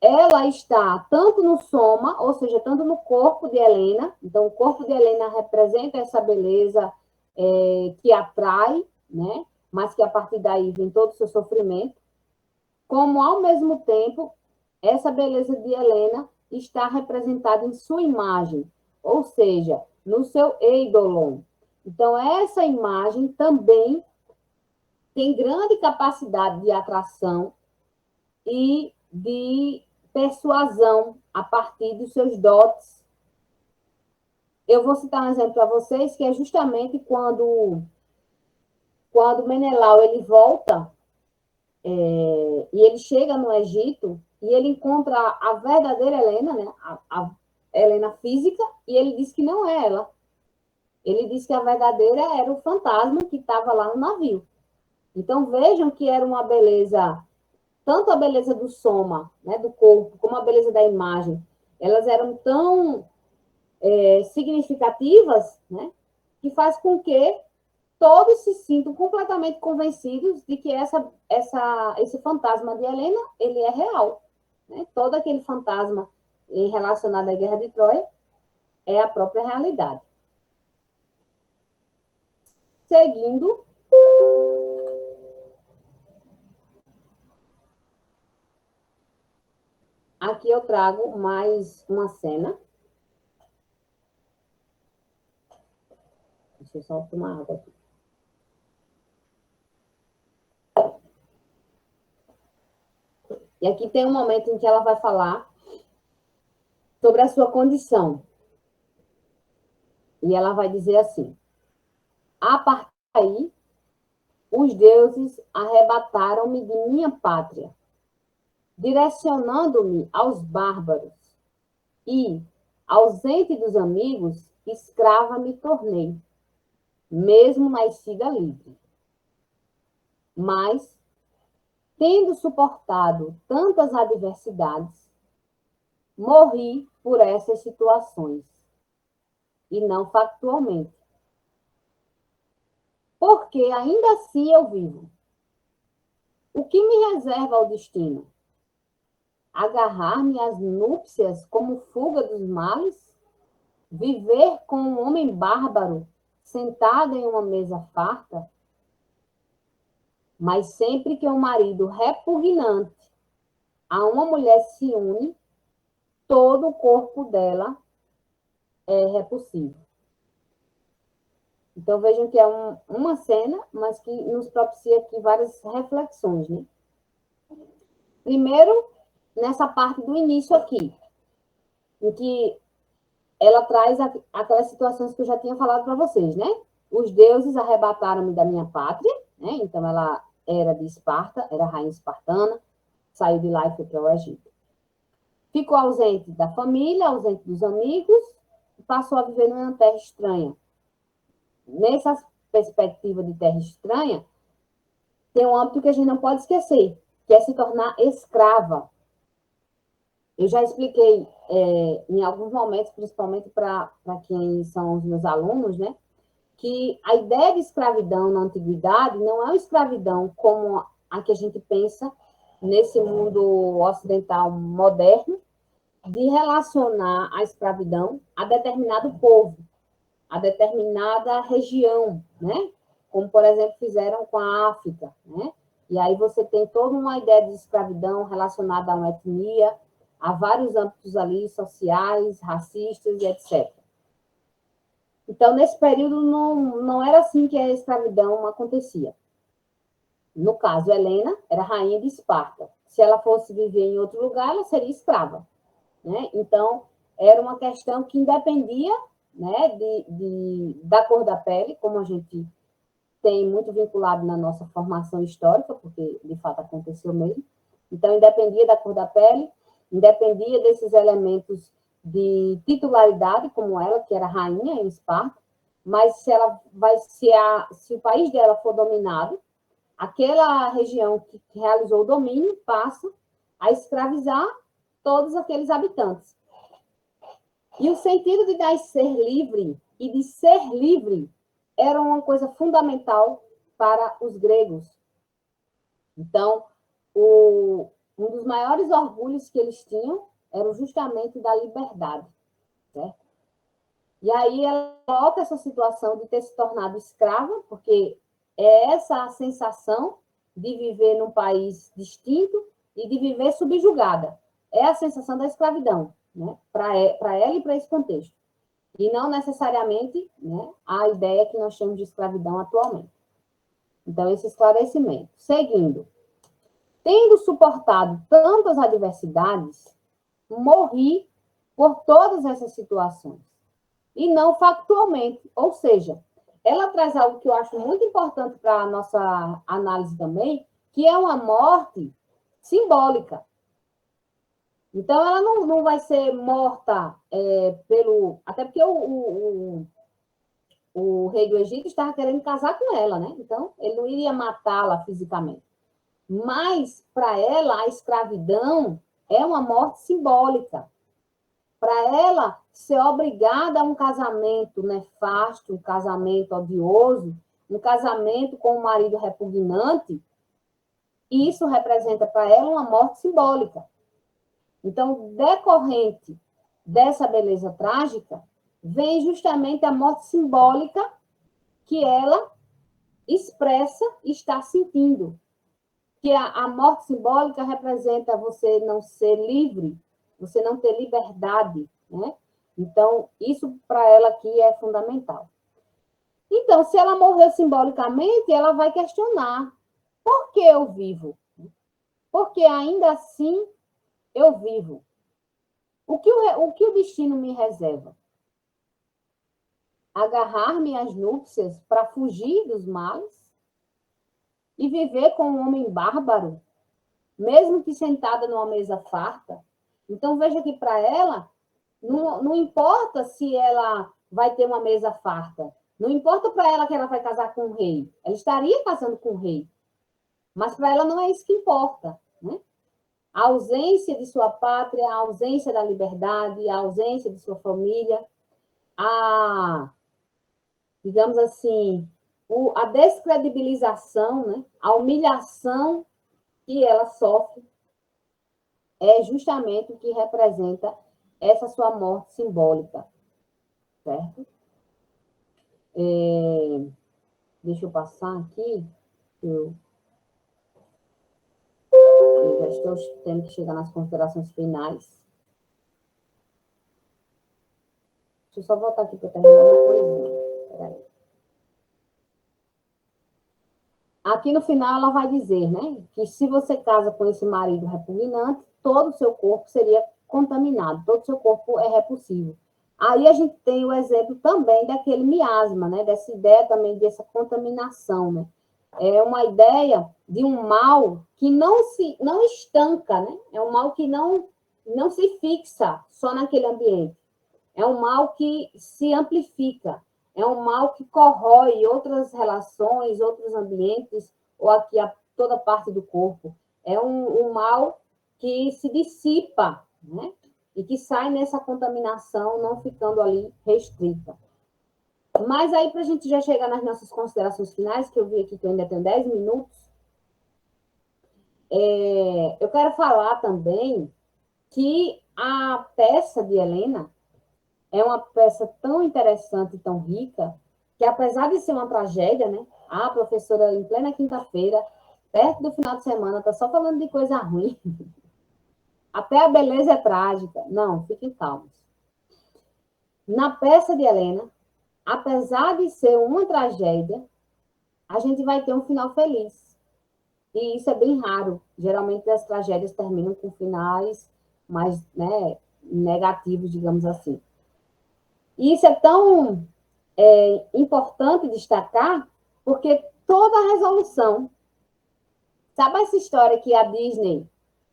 S1: ela está tanto no soma, ou seja, tanto no corpo de Helena, então o corpo de Helena representa essa beleza que atrai, né? Mas que a partir daí vem todo o seu sofrimento, como ao mesmo tempo essa beleza de Helena está representada em sua imagem, ou seja, no seu eidolon. Então, essa imagem também tem grande capacidade de atração e de persuasão a partir dos seus dotes. Eu vou citar um exemplo para vocês, que é justamente quando Menelau ele volta e ele chega no Egito e ele encontra a verdadeira Helena, né? A Helena física, e ele diz que não é ela. Ele diz que a verdadeira era o fantasma que estava lá no navio. Então vejam que era uma beleza, tanto a beleza do soma, né, do corpo, como a beleza da imagem, elas eram tão significativas, né, que faz com que todos se sintam completamente convencidos de que esse fantasma de Helena, ele é real. Né? Todo aquele fantasma relacionado à Guerra de Troia é a própria realidade. Seguindo, aqui eu trago mais uma cena. Deixa eu só tomar água aqui. E aqui tem um momento em que ela vai falar sobre a sua condição. E ela vai dizer assim: a partir daí, os deuses arrebataram-me de minha pátria, direcionando-me aos bárbaros, e, ausente dos amigos, escrava me tornei, mesmo nascida livre. Mas, tendo suportado tantas adversidades, morri por essas situações, e não factualmente. Porque ainda assim eu vivo. O que me reserva o destino? Agarrar-me às núpcias como fuga dos males? Viver com um homem bárbaro, sentado em uma mesa farta? Mas sempre que um marido repugnante a uma mulher se une, todo o corpo dela é repulsivo. Então, vejam que é uma cena, mas que nos propicia aqui várias reflexões, né? Primeiro, nessa parte do início aqui, em que ela traz aquelas situações que eu já tinha falado para vocês, né? Os deuses arrebataram-me da minha pátria, né? Então, ela era de Esparta, era rainha espartana, saiu de lá e foi para o Egito. Ficou ausente da família, ausente dos amigos, e passou a viver numa terra estranha. Nessa perspectiva de terra estranha, tem um âmbito que a gente não pode esquecer, que é se tornar escrava. Eu já expliquei em alguns momentos, principalmente para quem são os meus alunos, né, que a ideia de escravidão na antiguidade não é uma escravidão como a que a gente pensa nesse mundo ocidental moderno, de relacionar a escravidão a determinado povo, a determinada região, né? Como, por exemplo, fizeram com a África, né? E aí você tem toda uma ideia de escravidão relacionada a uma etnia, a vários âmbitos ali, sociais, racistas e etc. Então, nesse período, não era assim que a escravidão acontecia. No caso, Helena era rainha de Esparta. Se ela fosse viver em outro lugar, ela seria escrava, né? Então, era uma questão que independia, né, da cor da pele, como a gente tem muito vinculado na nossa formação histórica, porque de fato aconteceu mesmo. Então, independia da cor da pele, independia desses elementos de titularidade, como ela, que era rainha em Esparta, mas se o país dela for dominado, aquela região que realizou o domínio passa a escravizar todos aqueles habitantes. E o sentido de nascer livre e de ser livre era uma coisa fundamental para os gregos. Então, um dos maiores orgulhos que eles tinham era justamente da liberdade, certo? E aí ela coloca essa situação de ter se tornado escrava, porque é essa a sensação de viver num país distinto e de viver subjugada. É a sensação da escravidão, né? Para ela e para esse contexto. E não necessariamente, né, a ideia que nós chamamos de escravidão atualmente. Então, esse esclarecimento. Seguindo. Tendo suportado tantas adversidades, morri por todas essas situações. E não factualmente. Ou seja, ela traz algo que eu acho muito importante para a nossa análise também, que é uma morte simbólica. Então, ela não vai ser morta pelo... Até porque o rei do Egito estava querendo casar com ela, né? Então, ele não iria matá-la fisicamente. Mas, para ela, a escravidão é uma morte simbólica. Para ela, ser obrigada a um casamento nefasto, um casamento odioso, um casamento com um marido repugnante, isso representa para ela uma morte simbólica. Então, decorrente dessa beleza trágica, vem justamente a morte simbólica que ela expressa e está sentindo. Que a morte simbólica representa você não ser livre, você não ter liberdade, né? Então, isso para ela aqui é fundamental. Então, se ela morreu simbolicamente, ela vai questionar: por que eu vivo? Porque ainda assim eu vivo. O que o destino me reserva? Agarrar-me às núpcias para fugir dos males e viver com um homem bárbaro, mesmo que sentada numa mesa farta. Então, veja que para ela, não importa se ela vai ter uma mesa farta, não importa para ela que ela vai casar com um rei, ela estaria casando com um rei, mas para ela não é isso que importa, né? A ausência de sua pátria, a ausência da liberdade, a ausência de sua família, digamos assim, a descredibilização, né? A humilhação que ela sofre é justamente o que representa essa sua morte simbólica, certo? Deixa eu passar aqui. Eu já estou tendo que chegar nas considerações finais. Deixa eu só voltar aqui para terminar uma coisinha. Peraí. Aqui no final ela vai dizer, né, que se você casa com esse marido repugnante, todo o seu corpo seria contaminado, todo o seu corpo é repulsivo. Aí a gente tem o exemplo também daquele miasma, né, dessa ideia também dessa contaminação, né? É uma ideia de um mal que não estanca, né? É um mal que não se fixa só naquele ambiente. É um mal que se amplifica. É um mal que corrói outras relações, outros ambientes, ou aqui toda parte do corpo. É um mal que se dissipa, né? E que sai nessa contaminação, não ficando ali restrita. Mas aí, para a gente já chegar nas nossas considerações finais, que eu vi aqui que eu ainda tenho 10 minutos, eu quero falar também que a peça de Helena é uma peça tão interessante e tão rica, que apesar de ser uma tragédia, né? A professora, em plena quinta-feira, perto do final de semana, está só falando de coisa ruim. Até a beleza é trágica. Não, fiquem calmos. Na peça de Helena, apesar de ser uma tragédia, a gente vai ter um final feliz. E isso é bem raro. Geralmente as tragédias terminam com finais mais, né, negativos, digamos assim. E isso é tão importante destacar, porque toda a resolução, sabe essa história que a Disney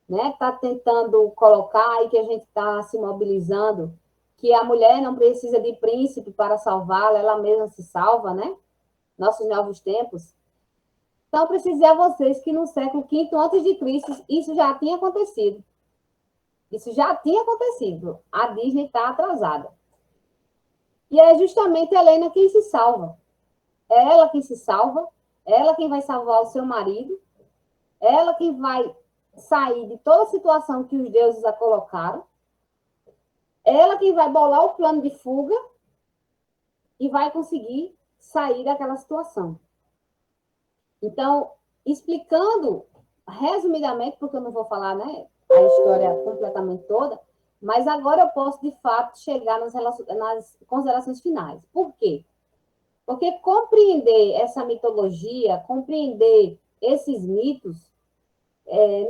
S1: está tentando colocar e que a gente está se mobilizando, que a mulher não precisa de príncipe para salvá-la, ela mesma se salva, né? Nossos novos tempos. Então, eu preciso dizer a vocês que no século V antes de Cristo, isso já tinha acontecido. Isso já tinha acontecido. A Disney está atrasada. E é justamente a Helena quem se salva. É ela quem se salva, é ela quem vai salvar o seu marido, é ela quem vai sair de toda a situação que os deuses a colocaram, é ela quem vai bolar o plano de fuga e vai conseguir sair daquela situação. Então, explicando resumidamente, porque eu não vou falar, né, a história completamente toda, mas agora eu posso, de fato, chegar nas considerações finais. Por quê? Porque compreender essa mitologia, compreender esses mitos,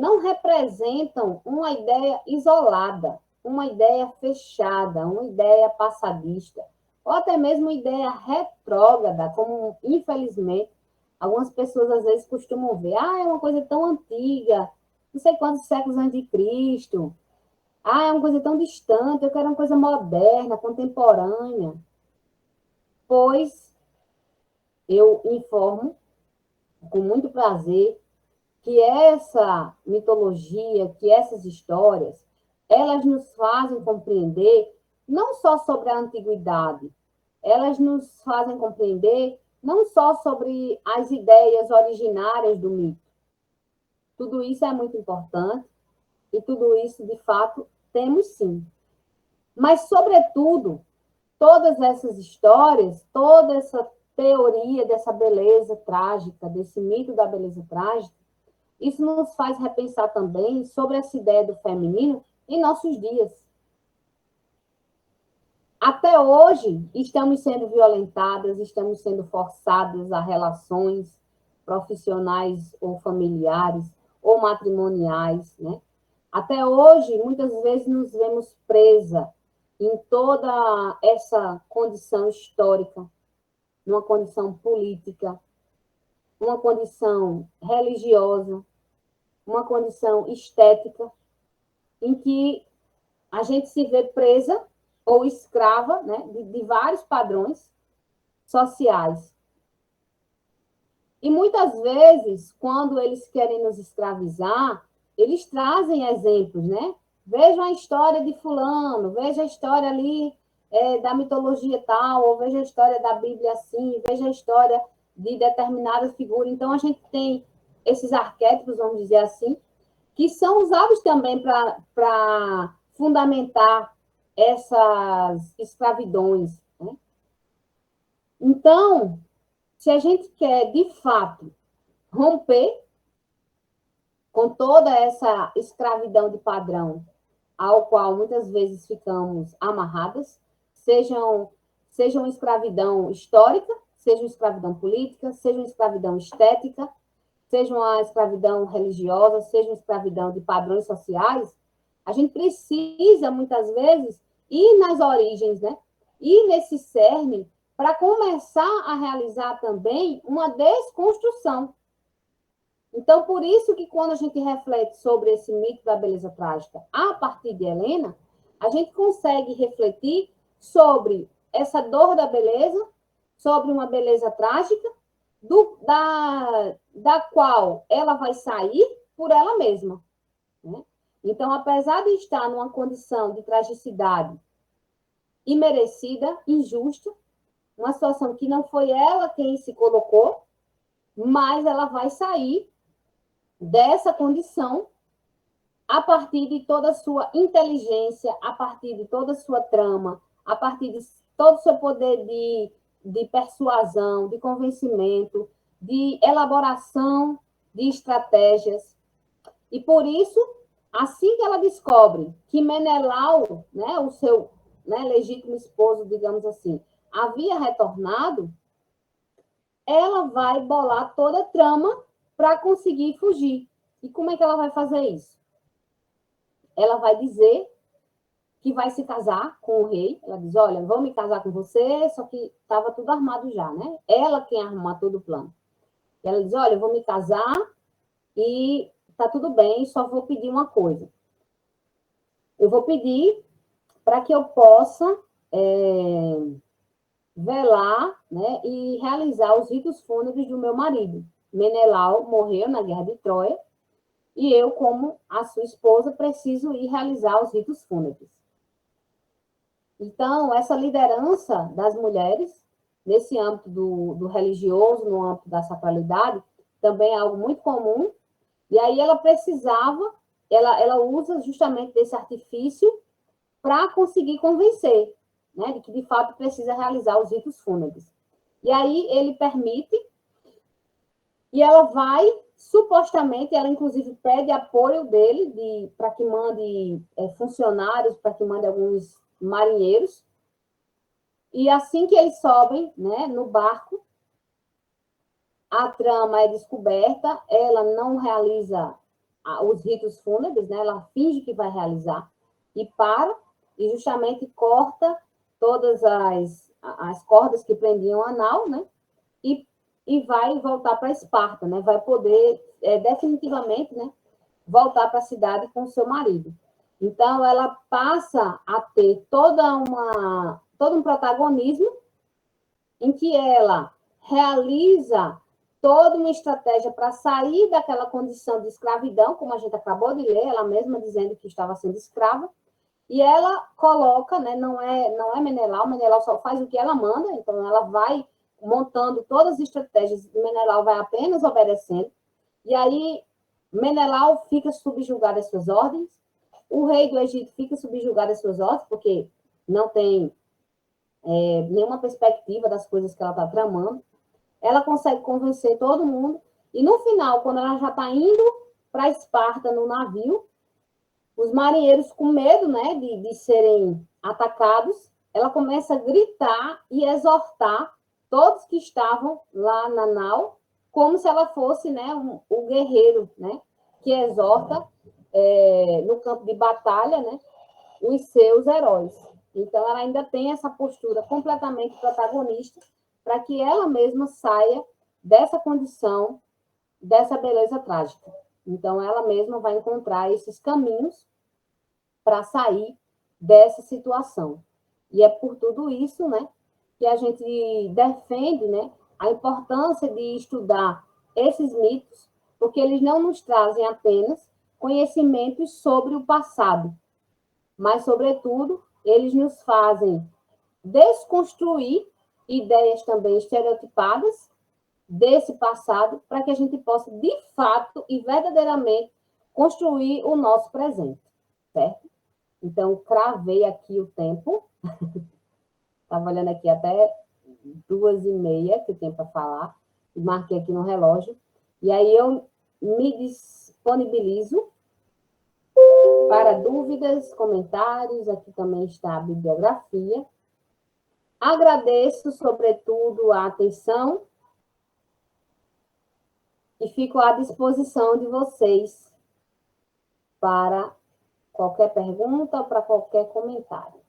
S1: não representam uma ideia isolada, uma ideia fechada, uma ideia passadista, ou até mesmo uma ideia retrógrada, como, infelizmente, algumas pessoas às vezes costumam ver. Ah, é uma coisa tão antiga, não sei quantos séculos antes de Cristo. Ah, é uma coisa tão distante, eu quero uma coisa moderna, contemporânea. Pois eu informo, com muito prazer, que essa mitologia, que essas histórias, elas nos fazem compreender não só sobre a antiguidade, elas nos fazem compreender não só sobre as ideias originárias do mito. Tudo isso é muito importante e tudo isso, de fato, temos sim. Mas, sobretudo, todas essas histórias, toda essa teoria dessa beleza trágica, desse mito da beleza trágica, isso nos faz repensar também sobre essa ideia do feminino em nossos dias. Até hoje, estamos sendo violentadas, estamos sendo forçadas a relações profissionais ou familiares ou matrimoniais, né? Até hoje, muitas vezes nos vemos presa em toda essa condição histórica, numa condição política, uma condição religiosa, uma condição estética, em que a gente se vê presa ou escrava, né, de vários padrões sociais. E muitas vezes, quando eles querem nos escravizar, eles trazem exemplos, né? Veja a história de fulano, veja a história ali da mitologia tal, ou veja a história da Bíblia assim, veja a história de determinada figura. Então, a gente tem esses arquétipos, vamos dizer assim, que são usados também para fundamentar essas escravidões, né? Então, se a gente quer, de fato, romper com toda essa escravidão de padrão ao qual muitas vezes ficamos amarradas, sejam escravidão histórica, seja escravidão política, seja escravidão estética, seja uma escravidão religiosa, seja uma escravidão de padrões sociais, a gente precisa, muitas vezes, ir nas origens, né? Ir nesse cerne para começar a realizar também uma desconstrução. Então, por isso que quando a gente reflete sobre esse mito da beleza trágica a partir de Helena, a gente consegue refletir sobre essa dor da beleza, sobre uma beleza trágica, da qual ela vai sair por ela mesma, né? Então, apesar de estar numa condição de tragicidade imerecida, injusta, uma situação que não foi ela quem se colocou, mas ela vai sair dessa condição a partir de toda a sua inteligência, a partir de toda a sua trama, a partir de todo o seu poder de persuasão, de convencimento, de elaboração de estratégias. E por isso, assim que ela descobre que Menelau, né, o seu, né, legítimo esposo, digamos assim, havia retornado, ela vai bolar toda a trama para conseguir fugir. E como é que ela vai fazer isso? Ela vai dizer que vai se casar com o rei. Ela diz, olha, vou me casar com você, só que estava tudo armado já, né? Ela quem arrumar todo o plano. E ela diz, olha, eu vou me casar e tá tudo bem, só vou pedir uma coisa. Eu vou pedir para que eu possa velar, né, e realizar os ritos fúnebres do meu marido. Menelau morreu na Guerra de Troia e eu, como a sua esposa, preciso ir realizar os ritos fúnebres. Então, essa liderança das mulheres, nesse âmbito do religioso, no âmbito da sacralidade, também é algo muito comum. E aí ela precisava, ela usa justamente desse artifício para conseguir convencer, né, de que de fato precisa realizar os ritos fúnebres. E aí ele permite, e ela vai, supostamente, ela inclusive pede apoio dele para que mande funcionários, para que mande alguns marinheiros. E assim que eles sobem, né, no barco, a trama é descoberta, ela não realiza os ritos fúnebres, né, ela finge que vai realizar e para, e justamente corta todas as cordas que prendiam a nau, né, e vai voltar para Esparta, né, vai poder definitivamente, né, voltar para a cidade com o seu marido. Então, ela passa a ter todo um protagonismo em que ela realiza toda uma estratégia para sair daquela condição de escravidão, como a gente acabou de ler, ela mesma dizendo que estava sendo escrava, e ela coloca, né, não é Menelau só faz o que ela manda, então ela vai montando todas as estratégias, Menelau vai apenas obedecendo, e aí Menelau fica subjugado às suas ordens, o rei do Egito fica subjugado às suas ordens, porque não tem nenhuma perspectiva das coisas que ela está tramando, ela consegue convencer todo mundo, e no final, quando ela já está indo para Esparta no navio, os marinheiros, com medo, né, de serem atacados, ela começa a gritar e exortar todos que estavam lá na nau, como se ela fosse, né, o guerreiro, né, que exorta no campo de batalha, né, os seus heróis. Então, ela ainda tem essa postura completamente protagonista para que ela mesma saia dessa condição, dessa beleza trágica. Então, ela mesma vai encontrar esses caminhos para sair dessa situação. E é por tudo isso, né, que a gente defende, né, a importância de estudar esses mitos, porque eles não nos trazem apenas conhecimentos sobre o passado, mas, sobretudo, eles nos fazem desconstruir ideias também estereotipadas desse passado, para que a gente possa, de fato e verdadeiramente, construir o nosso presente, certo? Então, cravei aqui o tempo. Estava olhando aqui até 2h30, que o tempo para falar, e marquei aqui no relógio. E aí eu me disponibilizo para dúvidas, comentários. Aqui também está a bibliografia. Agradeço, sobretudo, a atenção e fico à disposição de vocês para qualquer pergunta ou para qualquer comentário.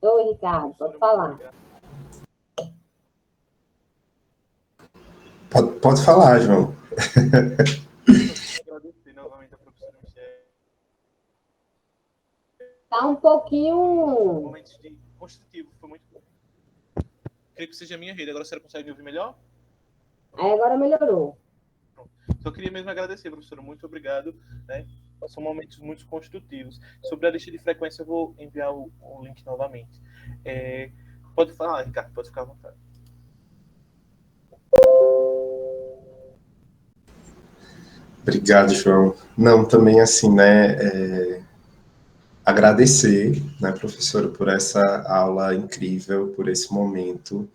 S1: Oi, Ricardo, pode falar.
S2: Pode falar, João.
S3: Agradecer novamente a professora Michelle.
S1: Está um pouquinho...
S3: Momentos de construtivo, foi muito bom. Creio que seja a minha rede. Agora a senhora consegue me ouvir melhor?
S1: Aí agora melhorou.
S3: Só queria mesmo agradecer, professora. Muito obrigado. Né? São momentos muito construtivos. Sobre a lista de frequência, eu vou enviar o link novamente. Pode falar, Ricardo, pode ficar à vontade.
S2: Obrigado, João. Não, também assim, né, agradecer, né, professora, por essa aula incrível, por esse momento,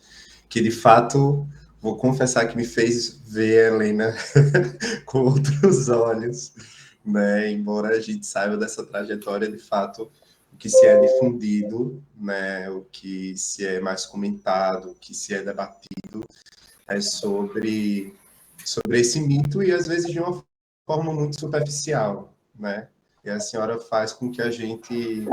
S2: que de fato, vou confessar que me fez ver a Helena com outros olhos, né, embora a gente saiba dessa trajetória, de fato, o que se é difundido, né, o que se é mais comentado, o que se é debatido, é sobre esse mito e às vezes de uma forma muito superficial, né? E a senhora faz com que a gente